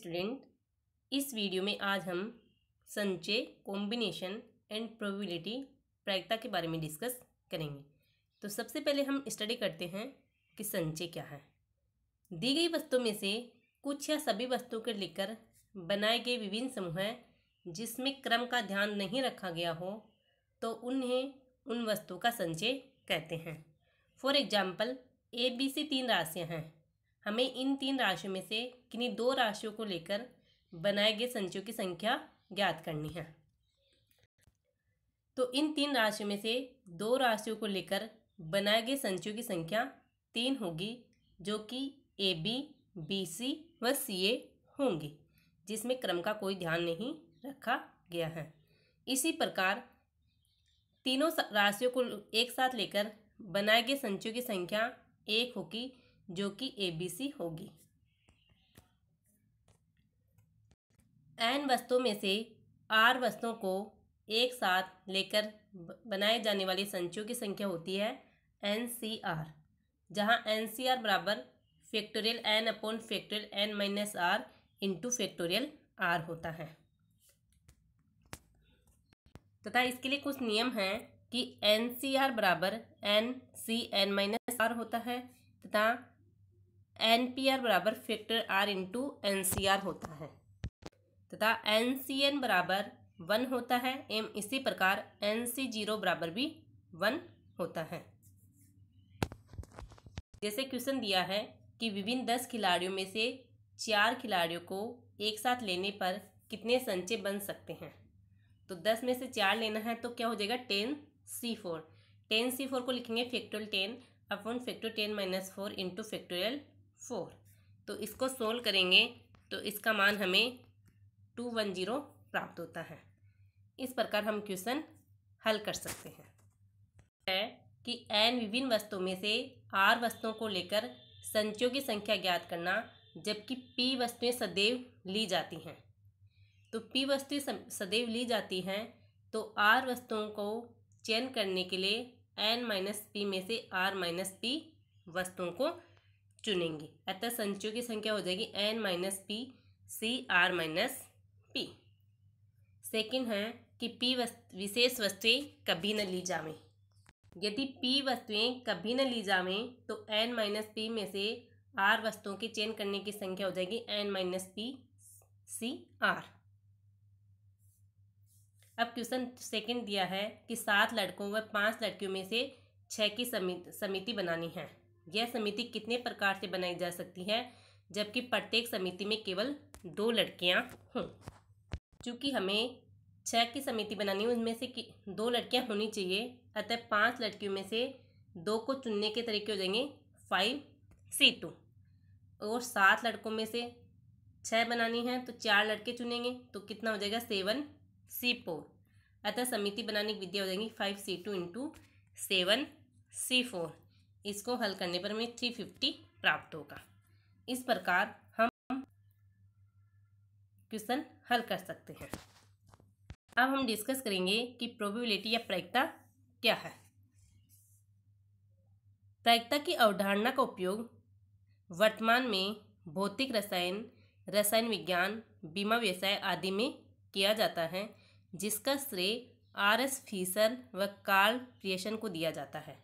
Student, इस video में आज हम संचय, कॉम्बिनेशन एंड प्रोबेबिलिटी प्रायिकता के बारे में डिस्कस करेंगे। तो सबसे पहले हम स्टडी करते हैं कि संचय क्या है। दी गई वस्तुओं में से कुछ या सभी वस्तुओं को लेकर बनाए गए विभिन्न समूह हैं जिसमें क्रम का ध्यान नहीं रखा गया हो तो उन्हें उन वस्तुओं का संचय कहते हैं। फॉर एग्जाम्पल, ABC 3 राशियाँ हैं। हमें इन 3 राशियों में से किन्हीं 2 राशियों को लेकर बनाए गए संचयों की संख्या ज्ञात करनी है। तो इन 3 राशियों में से 2 राशियों को लेकर बनाए गए संचयों की संख्या 3 होगी, जो कि AB, BC व CA होंगी, जिसमें क्रम का कोई ध्यान नहीं रखा गया है। इसी प्रकार तीनों राशियों को एक साथ लेकर बनाए गए संचयों की संख्या 1 होगी, जो कि ABC होगी। N वस्तुओं में से R वस्तुओं को एक साथ लेकर बनाए जाने वाली संचयों की संख्या होती है NCR, जहां NCR बराबर factorial N upon factorial N minus R into factorial R होता है। तथा इसके लिए कुछ नियम हैं कि NCR बराबर NCN माइनस R होता है तथा NPR बराबर फैक्टर R इंटू NCR होता है तथा NCN बराबर 1 होता है एवं इसी प्रकार NC0 बराबर भी 1 होता है। जैसे क्वेश्चन दिया है कि विभिन्न 10 खिलाड़ियों में से 4 खिलाड़ियों को एक साथ लेने पर कितने संचय बन सकते हैं। तो 10 में से 4 लेना है तो क्या हो जाएगा 10C4। 10C4 को लिखेंगे factorial 10 upon factorial 10 minus 4 into factorial 4। तो इसको सोल्व करेंगे तो इसका मान हमें 210 प्राप्त होता है। इस प्रकार हम क्वेश्चन हल कर सकते हैं। है कि N विभिन्न वस्तुओं में से R वस्तुओं को लेकर संचयों की संख्या ज्ञात करना, जबकि P वस्तुएं सदैव ली जाती हैं। तो P वस्तुएं सदैव ली जाती हैं तो R वस्तुओं को चयन करने के लिए N माइनस P में से R माइनस P वस्तुओं को चुनेंगे। अतः संचयों की संख्या हो जाएगी N minus P C R minus P। Second है कि P विशेष वस्तुएं कभी न ली जावें। यदि P वस्तुएं कभी न ली जावें तो N माइनस P में से R वस्तुओं के चयन करने की संख्या हो जाएगी N minus P C R। अब क्वेश्चन सेकंड दिया है कि 7 लड़कों व 5 लड़कियों में से 6 की समिति बनानी है। यह समिति कितने प्रकार से बनाई जा सकती है, जबकि प्रत्येक समिति में केवल 2 लड़कियां हों। चूँकि हमें 6 की समिति बनानी है, उनमें से 2 लड़कियां होनी चाहिए, अतः 5 लड़कियों में से 2 को चुनने के तरीके हो जाएंगे 5C2। और 7 लड़कों में से 6 बनानी है तो 4 लड़के चुनेंगे तो कितना हो जाएगा 7C4। अतः समिति बनाने की विधियाँ हो जाएंगी 5C2 इंटू 7C4। इसको हल करने पर हमें 350 प्राप्त होगा। इस प्रकार हम क्वेश्चन हल कर सकते हैं। अब हम डिस्कस करेंगे कि प्रोबेबिलिटी या प्रायिकता क्या है। प्रायिकता की अवधारणा का उपयोग वर्तमान में भौतिक रसायन, रसायन विज्ञान, बीमा व्यवसाय आदि में किया जाता है, जिसका श्रेय RS फीसर व कार्ल पियर्सन को दिया जाता है।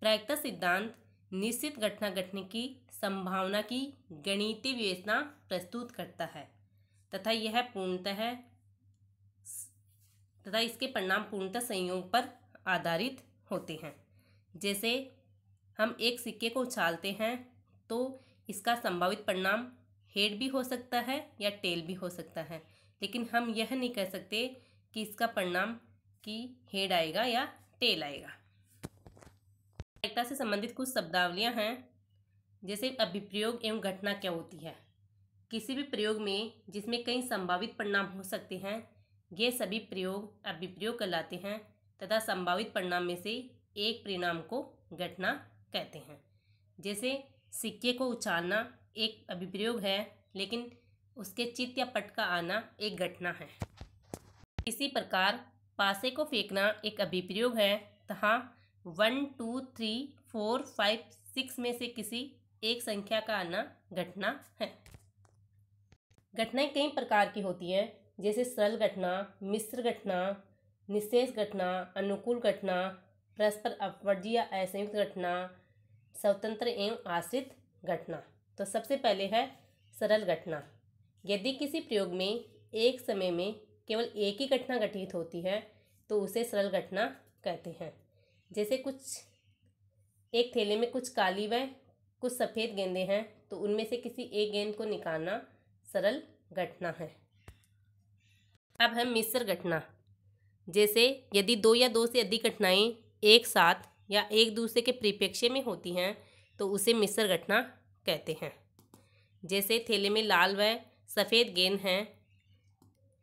प्रायिकता सिद्धांत निश्चित घटना घटने की संभावना की गणितीय विवेचना प्रस्तुत करता है तथा इसके परिणाम पूर्णतः संयोग पर आधारित होते हैं। जैसे हम एक सिक्के को उछालते हैं तो इसका संभावित परिणाम हेड भी हो सकता है या टेल भी हो सकता है, लेकिन हम यह नहीं कह सकते कि इसका परिणाम कि हेड आएगा या टेल आएगा। प्रायिकता से संबंधित कुछ शब्दावलियां हैं, जैसे अभिप्रयोग एवं घटना क्या होती है। किसी भी प्रयोग में जिसमें कई संभावित परिणाम हो सकते हैं, ये सभी प्रयोग अभिप्रयोग कहलाते हैं तथा संभावित परिणाम में से एक परिणाम को घटना कहते हैं। जैसे सिक्के को उछालना एक अभिप्रयोग है, लेकिन उसके चित्त या पट का आना एक घटना है। इसी प्रकार पासे को फेंकना एक अभिप्रयोग है तथा 1 2 3 4 5 6 में से किसी एक संख्या का आना घटना है। घटनाएं कई प्रकार की होती हैं, जैसे सरल घटना, मिश्र घटना, निःशेष घटना, अनुकूल घटना, परस्पर अपवर्जी या असंयुक्त घटना, स्वतंत्र एवं आश्रित घटना। तो सबसे पहले है सरल घटना। यदि किसी प्रयोग में एक समय में केवल एक ही घटना घटित होती है तो उसे सरल घटना कहते हैं। जैसे एक थैले में कुछ काली व कुछ सफ़ेद गेंदें हैं, तो उनमें से किसी एक गेंद को निकालना सरल घटना है। अब है मिश्र घटना। जैसे यदि दो या दो से अधिक घटनाएं एक साथ या एक दूसरे के परिप्रेक्ष्य में होती हैं तो उसे मिश्र घटना कहते हैं। जैसे थैले में लाल व सफ़ेद गेंद हैं,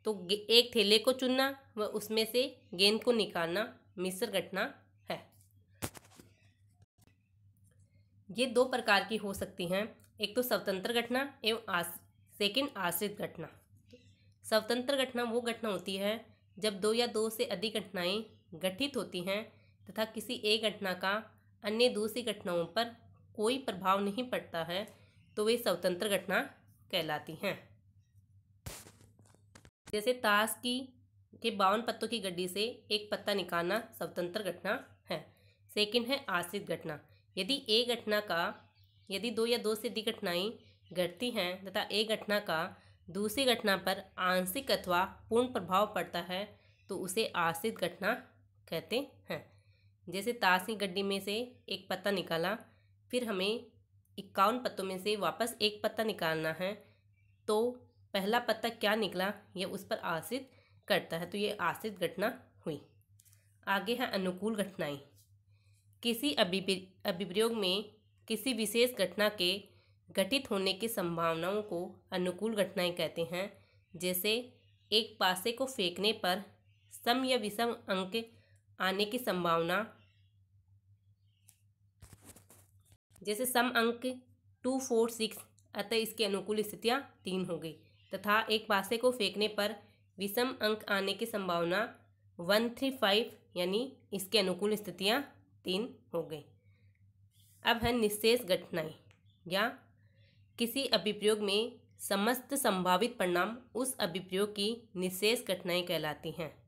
तो एक थैले को चुनना व उसमें से गेंद को निकालना मिश्र घटना है। ये दो प्रकार की हो सकती हैं, एक तो स्वतंत्र घटना एवं सेकंड आश्रित घटना। स्वतंत्र घटना वो घटना होती है जब दो या दो से अधिक घटनाएं घटित होती हैं तथा किसी एक घटना का अन्य दूसरी घटनाओं पर कोई प्रभाव नहीं पड़ता है, तो वे स्वतंत्र घटना कहलाती हैं। जैसे ताश के 52 पत्तों की गड्डी से एक पत्ता निकालना स्वतंत्र घटना है। सेकंड है आश्रित घटना। यदि दो या दो से अधिक घटनाएं घटती हैं तथा एक घटना का दूसरी घटना पर आंशिक अथवा पूर्ण प्रभाव पड़ता है तो उसे आश्रित घटना कहते हैं। जैसे ताश की गड्डी में से एक पत्ता निकाला, फिर हमें 51 पत्तों में से वापस एक पत्ता निकालना है, तो पहला पत्ता क्या निकला यह उस पर आश्रित करता है, तो ये आश्रित घटना हुई। आगे है अनुकूल घटनाएं। किसी अभिप्रयोग में किसी विशेष घटना के घटित होने की संभावनाओं को अनुकूल घटनाएं कहते हैं। जैसे एक पासे को फेंकने पर सम या विषम अंक आने की संभावना, जैसे सम अंक 2, 4, 6, अतः इसकी अनुकूल स्थितियां 3 हो गई, तथा एक पासे को फेंकने पर विषम अंक आने की संभावना 1, 3, 5, यानी इसकी अनुकूल स्थितियां 3 हो गई। अब है निःशेष घटनाएं, या किसी अभिप्रयोग में समस्त संभावित परिणाम उस अभिप्रयोग की निःशेष घटनाएं कहलाती हैं।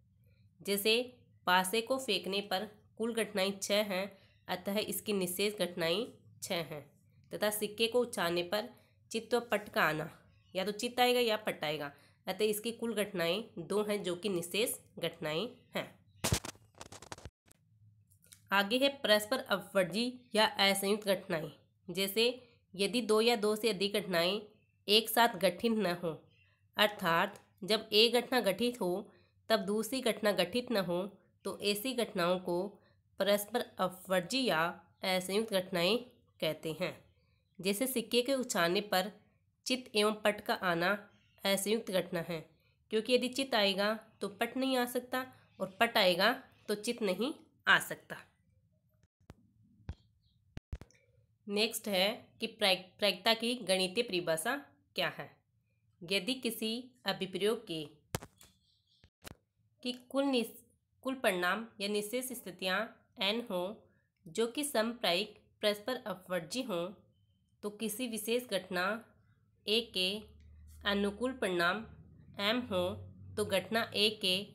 जैसे पासे को फेंकने पर कुल घटनाएं 6 हैं, अतः इसकी निःशेष घटनाएं 6 हैं, तथा सिक्के को उछालने पर चित्त व पट का आना, या तो चित्त आएगा या पट आएगा, अतः इसकी कुल घटनाएं 2 हैं जो कि निःशेष घटनाएं हैं। आगे है परस्पर अपवर्जी या असंयुक्त घटनाएं। जैसे यदि दो या दो से अधिक घटनाएं एक साथ घटित न हो, अर्थात जब एक घटना घटित हो तब दूसरी घटना घटित न हो, तो ऐसी घटनाओं को परस्पर अपवर्जी या असंयुक्त घटनाएं कहते हैं। जैसे सिक्के के उछालने पर चित्त एवं पट का आना असंयुक्त घटना है, क्योंकि यदि चित्त आएगा तो पट नहीं आ सकता और पट आएगा तो चित्त नहीं आ सकता। नेक्स्ट है कि प्रायिकता की गणितीय परिभाषा क्या है। यदि किसी अभिप्रयोग की कुल परिणाम या निःशेष स्थितियां n हो जो कि समप्रायिक परस्पर अपवर्जी हों, तो किसी विशेष घटना A के अनुकूल परिणाम m हो तो घटना A के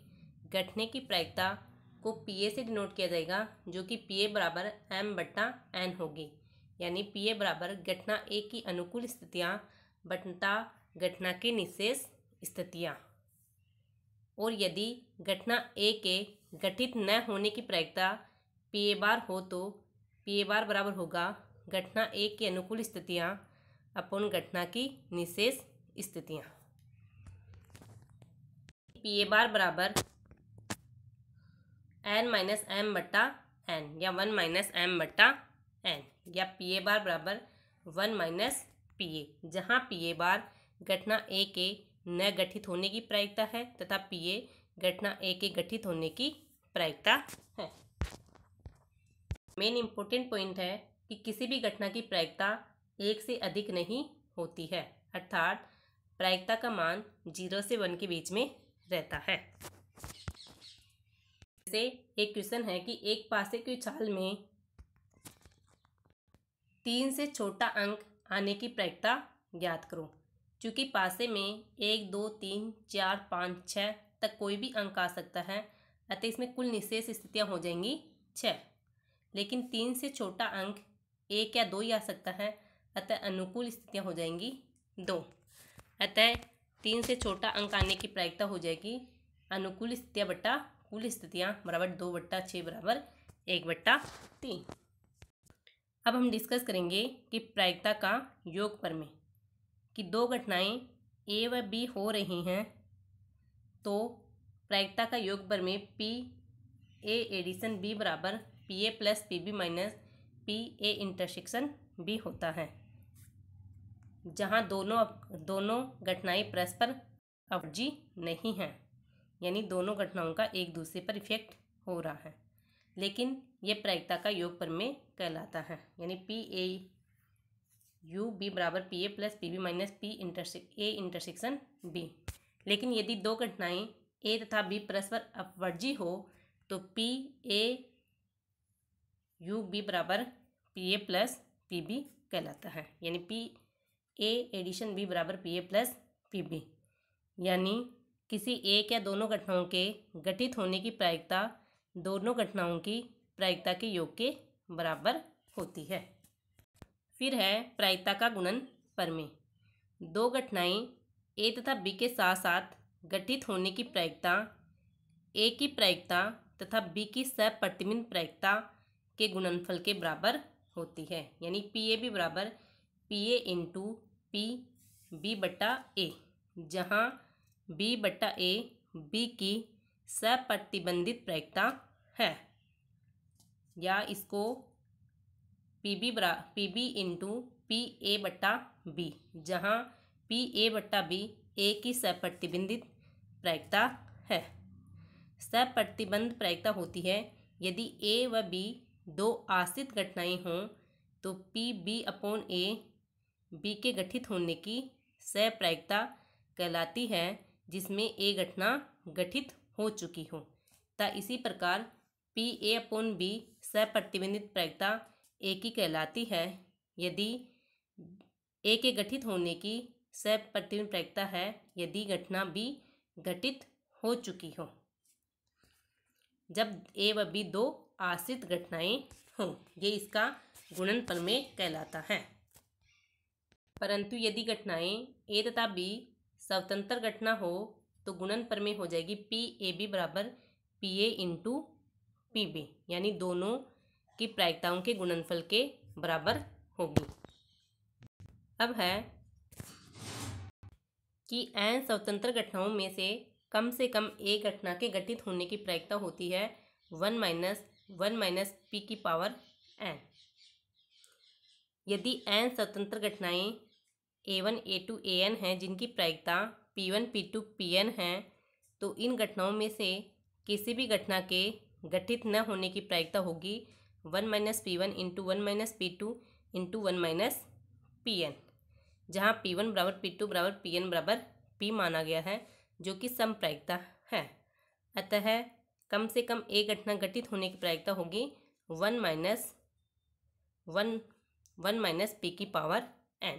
घटने की प्रायिकता को PA से डिनोट किया जाएगा, जो कि PA बराबर m/n होगी। यानी PA बराबर घटना A की अनुकूल स्थितियां बटा घटना की निःशेष स्थितियां। और यदि घटना A के घटित न होने की प्रायिकता PA बार हो तो PA बार बराबर होगा घटना A की अनुकूल स्थितियां अपॉन घटना की निःशेष स्थितियां। PA बार बराबर n-m/n या 1-m/n, या PA बार बराबर 1-PA, जहाँ PA बार घटना A के न घटित होने की प्रायिकता है तथा PA घटना A के घटित होने की प्रायिकता है। मेन इंपॉर्टेंट पॉइंट है कि किसी भी घटना की प्रायिकता 1 से अधिक नहीं होती है, अर्थात प्रायिकता का मान 0 से 1 के बीच में रहता है। जैसे एक क्वेश्चन है कि एक पासे की उछाल में 3 से छोटा अंक आने की प्रायिकता ज्ञात करो। चूँकि पासे में 1 2 3 4 5 6 तक कोई भी अंक आ सकता है, अतः इसमें कुल निशेष स्थितियाँ हो जाएंगी 6। लेकिन 3 से छोटा अंक 1 या 2 ही आ सकता है, अतः अनुकूल स्थितियाँ हो जाएंगी 2। अतः 3 से छोटा अंक आने की प्रायिकता हो जाएगी अनुकूल स्थितियाँ बटा कुल स्थितियाँ बराबर 2/6 बराबर 1/3। अब हम डिस्कस करेंगे कि प्रायिकता का योग प्रमेय कि दो घटनाएं ए व बी हो रही हैं, तो प्रायिकता का योग प्रमेय पी ए एडिशन बी बराबर P A plus P B minus P A intersection B होता है, जहां दोनों घटनाएं परस्पर अवजी नहीं हैं, यानी दोनों घटनाओं का एक दूसरे पर इफेक्ट हो रहा है, लेकिन यह प्रायिकता का योग प्रमेय कहलाता है। यानी पी ए यू बी बराबर P A plus P B minus P A intersection B. लेकिन यदि दो घटनाएं ए तथा बी परस्पर अपवर्जी हो तो पी ए यू बी बराबर P A plus P B कहलाता है। यानी पी ए एडिशन बी बराबर P A plus P B, यानी किसी एक या दोनों घटनाओं के गठित होने की प्रायिकता दोनों घटनाओं की प्रायिकता के योग के बराबर होती है। फिर है प्रायिकता का गुणन प्रमेय। दो घटनाएं ए तथा बी के साथ साथ गठित होने की प्रायिकता ए की प्रायिकता तथा बी की सप्रतिबिंब प्रायिकता के गुणनफल के बराबर होती है। यानी पी ए बी बराबर P A into P B बट्टा ए, जहाँ बी बट्टा ए बी की सप्रतिबंधित प्रायिकता है, या इसको P B into P A बट्टा बी, जहाँ पी ए बट्टा बी ए की सप्रतिबंधित प्रायिकता है। सप्रतिबंध प्रायिकता होती है यदि ए व बी दो आश्रित घटनाएं हों तो P B upon A B के गठित होने की सप्रायिकता कहलाती है, जिसमें ए घटना गठित हो चुकी हो। तथा इसी प्रकार पी ए अपॉन बी सप्रतिबंधित प्रायिकता ए की कहलाती है यदि ए के गठित होने की सप्रतिबिंब प्रायिकता है यदि घटना बी घटित हो चुकी हो, जब ए व बी दो आश्रित घटनाएं हों। ये इसका गुणन प्रमेय कहलाता है। परंतु यदि घटनाएं ए तथा बी स्वतंत्र घटना हो तो गुणन प्रमेय हो जाएगी पी ए बी बराबर P A into P B, यानी दोनों की प्रायिकताओं के गुणनफल के बराबर होगी। अब है कि n स्वतंत्र घटनाओं में से कम एक घटना के घटित होने की प्रायिकता होती है 1 माइनस पी की पावर n। यदि n स्वतंत्र घटनाएं a1 a2 an हैं जिनकी प्रायिकता p1 p2 pn है, तो इन घटनाओं में से किसी भी घटना के गठित न होने की प्रायिकता होगी 1 minus P1 into 1 minus P2 into 1 minus Pn, जहाँ P1 बराबर P2 बराबर Pn बराबर P माना गया है, जो कि समप्रायिकता है। अतः कम से कम एक घटना घटित होने की प्रायिकता होगी 1 माइनस P की पावर n।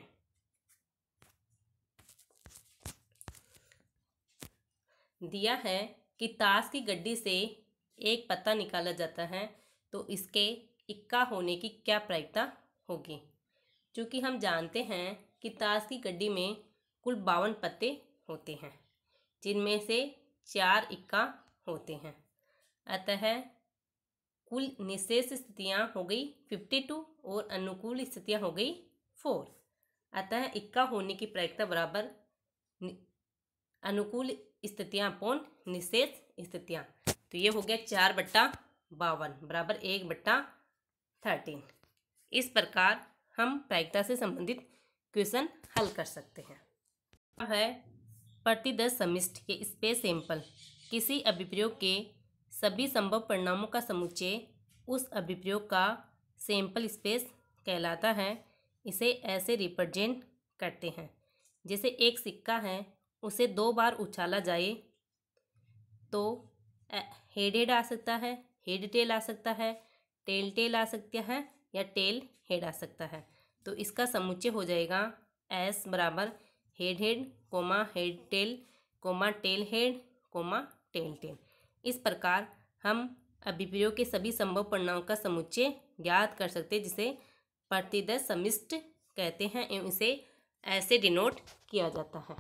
दिया है कि ताश की गड्डी से एक पत्ता निकाला जाता है तो इसके इक्का होने की क्या प्रायिकता होगी। चूँकि हम जानते हैं कि ताश की गड्डी में कुल 52 पत्ते होते हैं, जिनमें से 4 इक्का होते हैं, अतः कुल निशेष स्थितियाँ हो गई 52 और अनुकूल स्थितियाँ हो गई 4। अतः इक्का होने की प्रायिकता बराबर अनुकूल स्थितियाँ अपॉन निशेष स्थितियाँ। तो ये हो गया 4/52 बराबर 1/13। इस प्रकार हम प्रायिकता से संबंधित क्वेश्चन हल कर सकते हैं। अब है प्रतिदर्श समिष्ट के स्पेस सैंपल। किसी अभिप्रयोग के सभी संभव परिणामों का समुच्चय उस अभिप्रयोग का सैंपल स्पेस कहलाता है। इसे ऐसे रिप्रेजेंट करते हैं जैसे एक सिक्का है, उसे 2 बार उछाला जाए तो हेड आ सकता है, हेड टेल आ सकता है, टेल टेल आ सकता है, या टेल हेड आ सकता है। तो इसका समुच्चय हो जाएगा S बराबर head head comma head tail comma tail head comma tail tail. इस प्रकार हम अभिप्रयोग के सभी संभव परिणामों का समुच्चय ज्ञात कर सकते हैं, जिसे प्रतिदश समिष्ट कहते हैं एवं इसे ऐसे डिनोट किया जाता है।